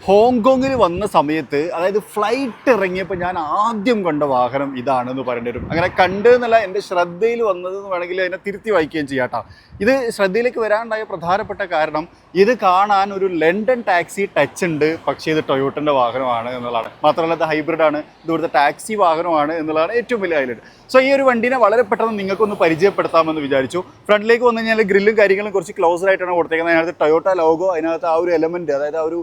ഹോങ്കോങ്ങിൽ വന്ന സമയത്ത് അതായത് ഫ്ലൈറ്റ് ഇറങ്ങിയപ്പോൾ ഞാൻ ആദ്യം കണ്ട വാഹനം ഇതാണെന്ന് പറയേണ്ടി വരും. അങ്ങനെ കണ്ട് എന്നല്ല, എൻ്റെ ശ്രദ്ധയിൽ വന്നതെന്ന് വേണമെങ്കിൽ അതിനെ തിരുത്തി വായിക്കുകയും ചെയ്യാം കേട്ടോ. ഇത് ശ്രദ്ധയിലേക്ക് വരാനുണ്ടായ പ്രധാനപ്പെട്ട കാരണം ഇത് കാണാൻ ഒരു ലണ്ടൻ ടാക്സി ടച്ച് ഉണ്ട്, പക്ഷേ ഇത് ടൊയോട്ടൻ്റെ വാഹനമാണ് എന്നുള്ളതാണ്. മാത്രമല്ല ഇത് ഹൈബ്രിഡാണ്, ഇത് ഇവിടുത്തെ ടാക്സി വാഹനമാണ് എന്നുള്ളതാണ് ഏറ്റവും വലിയ ഹൈലൈറ്റ്. സോ ഈ ഒരു വണ്ടീനെ വളരെ പെട്ടെന്ന് നിങ്ങൾക്കൊന്ന് പരിചയപ്പെടുത്താമെന്ന് വിചാരിച്ചു. ഫ്രണ്ടിലേക്ക് വന്നു കഴിഞ്ഞാൽ ഗ്രില്ലും കാര്യങ്ങളും കുറച്ച് ക്ലോസർ ആയിട്ടാണ് കൊടുത്തേക്കുന്നത്. അതിനകത്ത് ടൊയോട്ട ലോഗോ, അതിനകത്ത് ആ ഒരു എലമെൻറ്റ്, അതായത് ആ ഒരു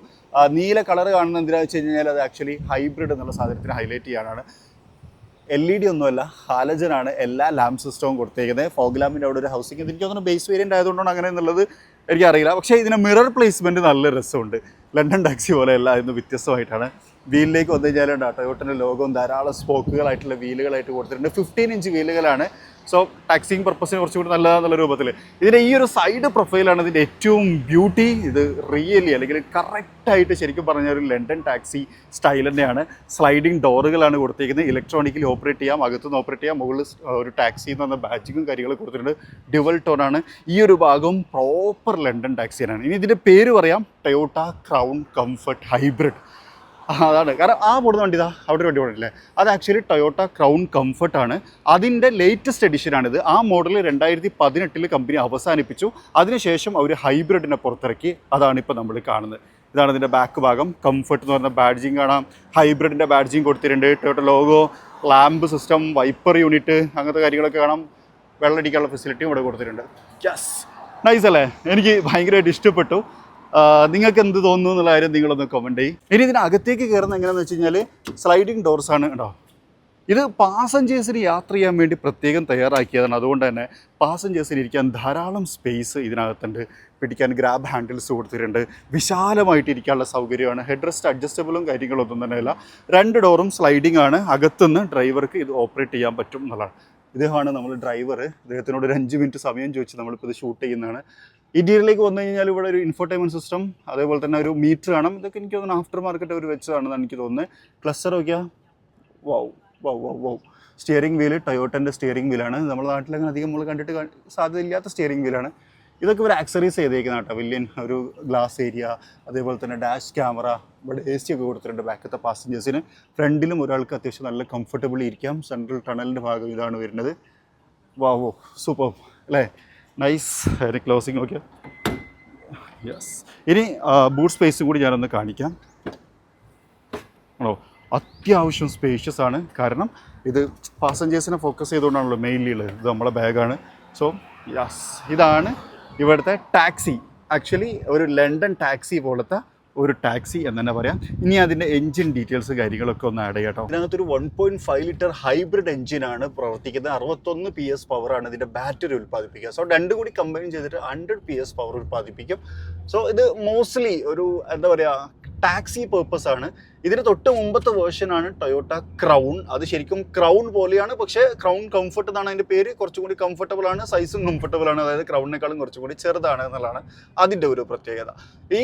നീല കളർ കാണുന്ന എന്തിനാണെന്ന് വെച്ച് കഴിഞ്ഞാൽ അത് ആക്ച്വലി ഹൈബ്രിഡ് എന്നുള്ള സാധനത്തിന് ഹൈലൈറ്റ് ചെയ്യാനാണ്. LED ഒന്നുമല്ല, ഹാലജനാണ് എല്ലാ ലാമ്പ് സിസ്റ്റവും കൊടുത്തേക്കുന്നത്. ഫോഗ് ലാമ്പിൻ്റെ അവിടെ ഒരു ഹൗസിംഗ്, എനിക്ക് തോന്നുന്നു ബേസ് വേരിയൻ്റ് ആയതുകൊണ്ടാണ് അങ്ങനെ എന്നുള്ളത് എനിക്കറിയില്ല. പക്ഷേ ഇതിന് മിറർ പ്ലേസ്മെൻറ്റ് നല്ല രസമുണ്ട്. ലണ്ടൻ ടാക്സി പോലെയല്ല, ഇന്ന് വ്യത്യസ്തമായിട്ടാണ്. വീലിലേക്ക് വന്നു കഴിഞ്ഞാൽ ടൊയോട്ടൻ്റെ ലോഗോയും ധാരാളം സ്പോക്കുകളായിട്ടുള്ള വീലുകളായിട്ട് കൊടുത്തിട്ടുണ്ട്. 15 ഇഞ്ച് വീലുകളാണ്. സോ ടാക്സിങ് പർപ്പസിന് കുറച്ചുകൂടി നല്ലതാണെന്നുള്ള രൂപത്തിൽ. ഇതിൻ്റെ ഈ ഒരു സൈഡ് പ്രൊഫൈലാണ് ഇതിൻ്റെ ഏറ്റവും ബ്യൂട്ടി. ഇത് റിയലി അല്ലെങ്കിൽ കറക്റ്റായിട്ട് ശരിക്കും പറഞ്ഞ ഒരു ലണ്ടൻ ടാക്സി സ്റ്റൈൽ തന്നെയാണ്. സ്ലൈഡിങ് ഡോറുകളാണ് കൊടുത്തിരിക്കുന്നത്. ഇലക്ട്രോണിക്കലി ഓപ്പറേറ്റ് ചെയ്യാം, അകത്തുനിന്ന് ഓപ്പറേറ്റ് ചെയ്യാം. മുകളിൽ ഒരു ടാക്സി എന്ന് പറഞ്ഞ ബാഡ്ജിങ്ങും കാര്യങ്ങളും കൊടുത്തിട്ടുണ്ട്. ഡ്യുവൽ ടോണാണ്. ഈ ഒരു ഭാഗം പ്രോപ്പർ ലണ്ടൻ ടാക്സിയാണ്. ഇനി ഇതിൻ്റെ പേര് പറയാം, ടൊയോട്ട ക്രൗൺ കംഫർട്ട് ഹൈബ്രിഡ്. അതാണ് കാരണം. ആ പോകുന്ന വണ്ടി ഇതാ അവിടെ ഒരു വണ്ടി പോകണില്ലേ, അത് ആക്ച്വലി ടൊയോട്ട ക്രൗൺ കംഫർട്ടാണ്. അതിൻ്റെ ലേറ്റസ്റ്റ് എഡിഷനാണിത്. ആ മോഡൽ 2018 കമ്പനി അവസാനിപ്പിച്ചു. അതിനുശേഷം അവർ ഹൈബ്രിഡിനെ പുറത്തിറക്കി. അതാണ് ഇപ്പോൾ നമ്മൾ കാണുന്നത്. ഇതാണ് ഇതിൻ്റെ ബാക്ക് ഭാഗം. കംഫർട്ട് എന്ന് പറഞ്ഞ ബാഡ്ജിങ് കാണാം. ഹൈബ്രിഡിൻ്റെ ബാഡ്ജിങ് കൊടുത്തിട്ടുണ്ട്. Toyota logo, lamp system, wiper unit, അങ്ങനത്തെ കാര്യങ്ങളൊക്കെ കാണാം. വെള്ളമടിക്കാനുള്ള ഫെസിലിറ്റിയും ഇവിടെ കൊടുത്തിട്ടുണ്ട്. യെസ്, നൈസ് അല്ലേ? എനിക്ക് ഭയങ്കരമായിട്ട് ഇഷ്ടപ്പെട്ടു. നിങ്ങൾക്ക് എന്ത് തോന്നുന്നു എന്നുള്ള കാര്യം നിങ്ങളൊന്ന് കമൻറ്റ് ചെയ്യും. ഇനി ഇതിനകത്തേക്ക് കയറുന്നത് എങ്ങനെയാണെന്ന് വെച്ച് കഴിഞ്ഞാൽ സ്ലൈഡിങ് ഡോർസാണ് കേട്ടോ. ഇത് പാസഞ്ചേഴ്സിന് യാത്ര ചെയ്യാൻ വേണ്ടി പ്രത്യേകം തയ്യാറാക്കിയതാണ്. അതുകൊണ്ട് തന്നെ പാസഞ്ചേഴ്സിന് ഇരിക്കാൻ ധാരാളം സ്പേസ് ഇതിനകത്തുണ്ട്. പിടിക്കാൻ ഗ്രാബ് ഹാൻഡിൽസ് കൊടുത്തിട്ടുണ്ട്. വിശാലമായിട്ട് ഇരിക്കാനുള്ള സൗകര്യമാണ്. ഹെഡ് റെസ്റ്റ് അഡ്ജസ്റ്റബിളും കാര്യങ്ങളൊന്നും തന്നെയല്ല. 2 ഡോറും സ്ലൈഡിംഗ് ആണ്. അകത്തുനിന്ന് ഡ്രൈവർക്ക് ഇത് ഓപ്പറേറ്റ് ചെയ്യാൻ പറ്റും എന്നുള്ളതാണ്. ഇദ്ദേഹമാണ് നമ്മൾ ഡ്രൈവർ. ഇദ്ദേഹത്തിനോട് ഒരു 5 മിനിറ്റ് സമയം ചോദിച്ച് നമ്മളിപ്പോൾ ഇത് ഷൂട്ട് ചെയ്യുന്നതാണ്. ഇന്റീരിയറിലേക്ക് വന്നു കഴിഞ്ഞാൽ ഇവിടെ ഒരു ഇൻഫോർടൈൻമെൻറ്റ് സിസ്റ്റം, അതേപോലെ തന്നെ ഒരു മീറ്റർ കാണാം. ഇതൊക്കെ എനിക്ക് തോന്നുന്നു ആഫ്റ്റർ മാർക്കറ്റ് അവർ വെച്ചതാണെന്നാണ് എനിക്ക് തോന്നുന്നത്. ക്ലസ്റ്റർ നോക്കിയാൽ വൗ. സ്റ്റിയറിംഗ് വീല് ടൊയോട്ടൻ്റെ സ്റ്റിയറിംഗ് വീലാണ്. നമ്മുടെ നാട്ടിലങ്ങനെ അധികം നമ്മൾ കണ്ടിട്ട് സാധ്യതയില്ലാത്ത സ്റ്റിയറിംഗ് വീലാണ്. ഇതൊക്കെ ഇവർ ആക്സറീസ് ചെയ്തേക്കുന്ന കേട്ടോ. വലിയ ഒരു ഗ്ലാസ് ഏരിയ, അതേപോലെ തന്നെ ഡാഷ് ക്യാമറ, ഇവിടെ AC ഒക്കെ കൊടുത്തിട്ടുണ്ട് ബാക്കത്തെ പാസഞ്ചേഴ്സിന്. ഫ്രണ്ടിലും ഒരാൾക്ക് അത്യാവശ്യം നല്ല കംഫർട്ടബിളി ഇരിക്കാം. സെൻട്രൽ ടണലിൻ്റെ ഭാഗം ഇതാണ് വരുന്നത്. വൗ സൂപ്പർ അല്ലേ? നൈസ്. അതിന് ക്ലോസിങ് നോക്കിയാൽ യെസ്. ഇനി ബൂട്ട് സ്പേസും കൂടി ഞാനൊന്ന് കാണിക്കാം. ആണോ, അത്യാവശ്യം സ്പേഷ്യസ് ആണ്. കാരണം ഇത് പാസഞ്ചേഴ്സിനെ ഫോക്കസ് ചെയ്തുകൊണ്ടാണല്ലോ മെയിൻലി ഉള്ളത്. ഇത് നമ്മളെ ബാഗാണ്. സോ യെസ്, ഇതാണ് ഇവിടുത്തെ ടാക്സി. ആക്ച്വലി ഒരു ലണ്ടൻ ടാക്സി പോലത്തെ ഒരു ടാക്സി എന്ന് തന്നെ പറയാം. ഇനി അതിൻ്റെ എൻജിൻ ഡീറ്റെയിൽസ് കാര്യങ്ങളൊക്കെ ഒന്ന് ആഡ് ചെയ്യാം. ഇതിനകത്തൊരു 1.5 ലിറ്റർ ഹൈബ്രിഡ് എൻജിനാണ് പ്രവർത്തിക്കുന്നത്. 61 PS പവറാണ് ഇതിൻ്റെ ബാറ്ററി ഉൽപ്പാദിപ്പിക്കുക. സോ രണ്ടും കൂടി കമ്പൈൻ ചെയ്തിട്ട് 100 PS പവർ ഉൽപ്പാദിപ്പിക്കും. സോ ഇത് മോസ്റ്റ്ലി ഒരു എന്താ പറയുക, ടാക്സി പേർപ്പസ് ആണ്. ഇതിന് തൊട്ട് മുമ്പത്തെ വേർഷനാണ് ടൊയോട്ട ക്രൗൺ. അത് ശരിക്കും ക്രൗൺ പോലെയാണ്, പക്ഷേ ക്രൗൺ കംഫർട്ട് എന്നാണ് അതിൻ്റെ പേര്. കുറച്ചും കൂടി കംഫർട്ടബിൾ ആണ്, സൈസും കംഫർട്ടബിൾ ആണ്. അതായത് ക്രൗണിനേക്കാളും കുറച്ചും കൂടി ചെറുതാണ് എന്നുള്ളതാണ് അതിൻ്റെ ഒരു പ്രത്യേകത. ഈ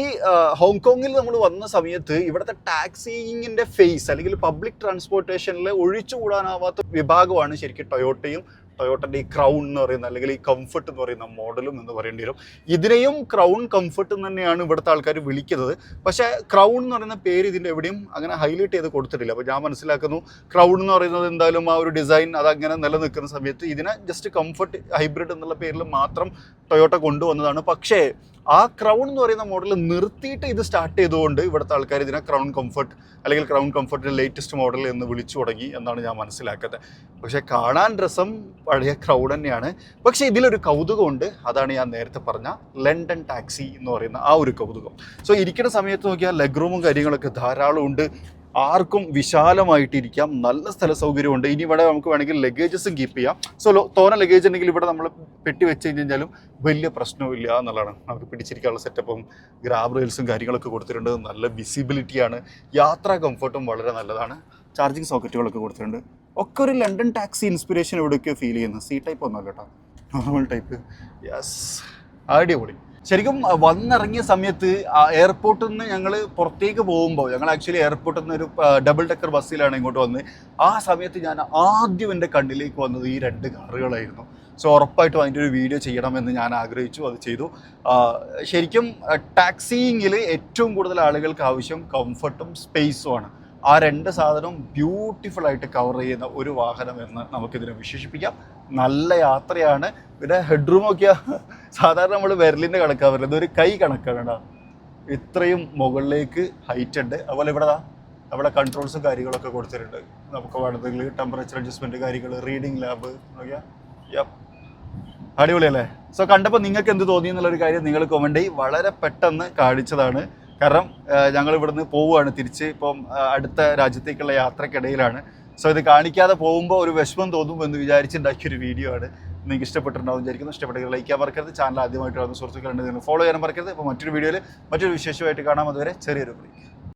ഹോങ്കോങ്ങിൽ നമ്മൾ വന്ന സമയത്ത് ഇവിടുത്തെ ടാക്സിങ്ങിൻ്റെ ഫേസ് അല്ലെങ്കിൽ പബ്ലിക് ട്രാൻസ്പോർട്ടേഷനിൽ ഒഴിച്ചുകൂടാനാവാത്ത വിഭാഗമാണ് ശരിക്കും ടൊയോട്ടയും ടൊയോട്ടൻ്റെ ഈ ക്രൗൺ എന്ന് പറയുന്ന അല്ലെങ്കിൽ ഈ കംഫർട്ട് എന്ന് പറയുന്ന മോഡലും എന്ന് പറയേണ്ടി വരും. ഇതിനെയും ക്രൗൺ കംഫർട്ട് എന്ന് തന്നെയാണ് ഇവിടുത്തെ ആൾക്കാർ വിളിക്കുന്നത്. പക്ഷേ ക്രൗൺ എന്ന് പറയുന്ന പേര് ഇതിൻ്റെ എവിടെയും അങ്ങനെ ഹൈലൈറ്റ് ചെയ്ത് കൊടുത്തിട്ടില്ല. അപ്പോൾ ഞാൻ മനസ്സിലാക്കുന്നു ക്രൗൺ എന്ന് പറയുന്നത് എന്തായാലും ആ ഒരു ഡിസൈൻ അതങ്ങനെ നിലനിൽക്കുന്ന സമയത്ത് ഇതിനെ ജസ്റ്റ് കംഫർട്ട് ഹൈബ്രിഡ് എന്നുള്ള പേരിൽ മാത്രം ടൊയോട്ട കൊണ്ടുവന്നതാണ്. പക്ഷേ ആ ക്രൗൺ എന്ന് പറയുന്ന മോഡൽ നിർത്തിയിട്ട് ഇത് സ്റ്റാർട്ട് ചെയ്തുകൊണ്ട് ഇവിടുത്തെ ആൾക്കാർ ഇതിനെ ക്രൗൺ കംഫർട്ട് അല്ലെങ്കിൽ ക്രൗൺ കംഫർട്ടിൻ്റെ ലേറ്റസ്റ്റ് മോഡൽ എന്ന് വിളിച്ചു തുടങ്ങി എന്നാണ് ഞാൻ മനസ്സിലാക്കുന്നത്. പക്ഷേ കാണാൻ രസം പഴയ ക്രൗൺ തന്നെയാണ്. പക്ഷേ ഇതിലൊരു കൗതുകമുണ്ട്. അതാണ് ഞാൻ നേരത്തെ പറഞ്ഞ ലണ്ടൻ ടാക്സി എന്ന് പറയുന്ന ആ ഒരു കൗതുകം. സോ ഇരിക്കുന്ന സമയത്ത് നോക്കിയാൽ ലെഗ് റൂമും കാര്യങ്ങളൊക്കെ ധാരാളം ഉണ്ട്. ആർക്കും വിശാലമായിട്ടിരിക്കാം. നല്ല സ്ഥല സൗകര്യമുണ്ട്. ഇനി ഇവിടെ നമുക്ക് വേണമെങ്കിൽ ലഗേജസും കീപ്പ് ചെയ്യാം. സോ തോന ലഗേജ് ഉണ്ടെങ്കിൽ ഇവിടെ നമ്മൾ പെട്ടി വെച്ച് കഴിഞ്ഞാലും വലിയ പ്രശ്നമില്ല എന്നുള്ളതാണ്. നമുക്ക് പിടിച്ചിരിക്കാനുള്ള സെറ്റപ്പും ഗ്രാബ് റെയിൽസും കാര്യങ്ങളൊക്കെ കൊടുത്തിട്ടുണ്ട്. നല്ല വിസിബിലിറ്റിയാണ്. യാത്രാ കംഫർട്ടും വളരെ നല്ലതാണ്. ചാർജിങ് സോക്കറ്റുകളൊക്കെ കൊടുത്തിട്ടുണ്ട്. ഒക്കെ ഒരു ലണ്ടൻ ടാക്സി ഇൻസ്പിറേഷൻ എവിടെയൊക്കെ ഫീൽ ചെയ്യുന്നത്. C ടൈപ്പ് ഒന്നല്ല കേട്ടോ, നോർമൽ ടൈപ്പ്. യെസ്, അടിപൊളി. ശരിക്കും വന്നിറങ്ങിയ സമയത്ത് എയർപോർട്ടിൽ നിന്ന് ഞങ്ങൾ പുറത്തേക്ക് പോകുമ്പോൾ, ഞങ്ങൾ ആക്ച്വലി എയർപോർട്ടിൽ നിന്ന് ഒരു ഡബിൾ ഡെക്കർ ബസ്സിലാണ് ഇങ്ങോട്ട് വന്നത്. ആ സമയത്ത് ഞാൻ ആദ്യം എൻ്റെ കണ്ണിലേക്ക് വന്നത് ഈ 2 കാറുകളായിരുന്നു. സോ ഉറപ്പായിട്ടും അതിൻ്റെ ഒരു വീഡിയോ ചെയ്യണമെന്ന് ഞാൻ ആഗ്രഹിച്ചു, അത് ചെയ്തു. ശരിക്കും ടാക്സിയിങ്ങിൽ ഏറ്റവും കൂടുതൽ ആളുകൾക്ക് ആവശ്യം കംഫർട്ടും സ്പേസുമാണ്. ആ രണ്ട് സാധനവും ബ്യൂട്ടിഫുൾ ആയിട്ട് കവർ ചെയ്യുന്ന ഒരു വാഹനം എന്ന് നമുക്കിതിനെ വിശേഷിപ്പിക്കാം. നല്ല യാത്രയാണ്. പിന്നെ ഹെഡ് റൂം നോക്കിയാൽ സാധാരണ നമ്മൾ വിരലിൻ്റെ കണക്കാണ് പറയുന്നത്, ഇതൊരു കൈ കണക്കാണ് കേട്ടോ. ഇത്രയും മുകളിലേക്ക് ഹൈറ്റ് ഉണ്ട്. അതുപോലെ അവിടെ കൺട്രോൾസും കാര്യങ്ങളൊക്കെ കൊടുത്തിട്ടുണ്ട്. നമുക്ക് വേണമെങ്കിൽ ടെമ്പറേച്ചർ അഡ്ജസ്റ്റ്മെൻറ്റ് കാര്യങ്ങൾ, റീഡിംഗ് ലാബ് നോക്കിയാൽ അടിപൊളിയല്ലേ? സോ കണ്ടപ്പോൾ നിങ്ങൾക്ക് എന്ത് തോന്നി എന്നുള്ളൊരു കാര്യം നിങ്ങൾ കമൻറ്റ് ചെയ്യും. വളരെ പെട്ടെന്ന് കാണിച്ചതാണ്. കാരണം ഞങ്ങൾ ഇവിടുന്ന് പോവുകയാണ് തിരിച്ച്. ഇപ്പം അടുത്ത രാജ്യത്തേക്കുള്ള യാത്രക്കിടയിലാണ്. സോ ഇത് കാണിക്കാതെ പോകുമ്പോൾ ഒരു വിഷമം തോന്നും എന്ന് വിചാരിച്ചുണ്ടാക്കിയൊരു വീഡിയോ ആണ്. നിങ്ങൾക്ക് ഇഷ്ടപ്പെട്ടിട്ടുണ്ടാവും വിചാരിക്കുന്നു. ഇഷ്ടപ്പെട്ടെങ്കിൽ ലൈക്ക് ചെയ്യാൻ മറക്കരുത്. ചാനൽ ആദ്യമായിട്ട് വന്ന സുഹൃത്തുക്കളുണ്ട്, നിങ്ങൾ ഫോളോ ചെയ്യാൻ മറക്കരുത്. അപ്പോൾ മറ്റൊരു വീഡിയോയിൽ മറ്റൊരു വിശേഷമായിട്ട് കാണാം. അതുവരെ ചെറിയൊരു ബ്രേക്ക്.